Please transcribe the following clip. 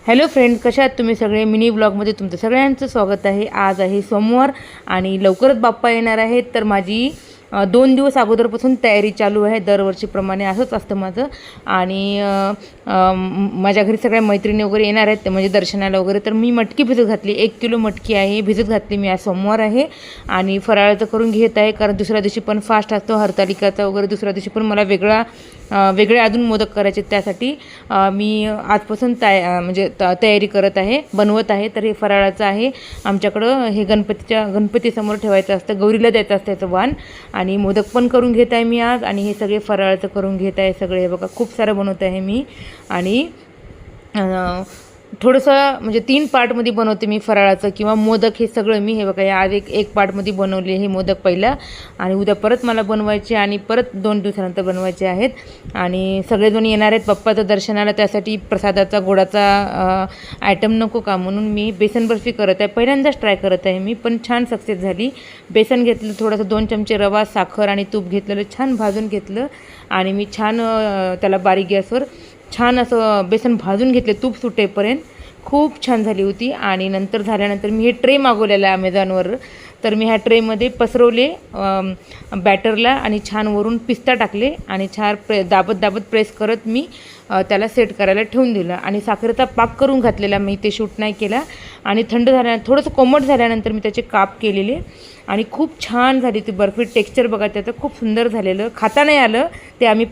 Hello friends, कशा आहात तुम्ही सगळे? मिनी ब्लॉगमध्ये तुमचं सगळ्यांचं स्वागत आहे. आज आहे सोमवार आणि लवकरच बाप्पा येणार आहेत. तर माझी 2 दिवस अगोदरपासून तयारी चालू आहे. दरवर्षीप्रमाणे असंच असतं माझं. आणि माझ्या घरी सगळ्या मैत्रिणी वगैरे येणार आहेत, ते म्हणजे दर्शनाला वगैरे. तर मी मटकी भिजत घातली, 1 किलो मटकी आहे भिजत घातली मी. आज सोमवार आहे आणि फराळाचं करून घेत आहे, कारण दुसऱ्या दिवशी पण फास्ट असतो हरतालिकाचा वगैरे. दुसऱ्या दिवशी पण मला वेगळे अजून मोदक करायचे, त्यासाठी मी आजपासून तयारी करत आहे, बनवत आहे. तर हे फराळाचं आहे. आमच्याकडं हे गणपतीसमोर ठेवायचं असतं, गौरीला द्यायचं असतं त्याचं वाण. आणि मोदक पण करून घेत आहे मी आज, आणि हे सगळे फराळाचं करून घेत आहे सगळे. हे बघा, खूप सारं बनवत आहे मी. आणि थोडंसं म्हणजे 3 पार्टमध्ये बनवते मी फराळाचं किंवा मोदक. हे सगळं मी, हे बघा, या आज एक पार्टमध्ये बनवले हे मोदक पहिला, आणि उद्या परत मला बनवायचे आणि परत 2 दिवसानंतर बनवायचे आहेत. आणि सगळेजण येणार आहेत बाप्पाचं दर्शनाला, त्यासाठी प्रसादाचा गोडाचा आयटम नको का, म्हणून मी बेसन बर्फी करत आहे. पहिल्यांदाच ट्राय करत आहे मी, पण छान सक्सेस झाली. बेसन घेतलं, थोडंसं 2 चमचे रवा, साखर आणि तूप घेतलेलं, छान भाजून घेतलं. आणि मी छान त्याला बारीक गॅसवर छान असं बेसन भाजून घेतले तूप सुटेपर्यंत. खूप छान झाली होती. आणि नंतर झाल्यानंतर मी हे ट्रे मागवलेलं आहे अमेझॉनवर. तर मी ह्या ट्रेमध्ये पसरवले बॅटरला, आणि छान वरून पिस्ता टाकले, आणि छान दाबत प्रेस करत मी त्याला सेट करायला ठेवून दिलं. आणि साखरेचा पाक करून घातलेला मी, ते शूट नाही केला. आणि थंड झाल्यानंतर थोडंसं कोमट झाल्यानंतर मी त्याचे काप केलेले, आणि खूप छान झाली ती बर्फी. टेक्स्चर बघा त्याचं खूप सुंदर झालेलं. खाता नाही आलं ते, आम्ही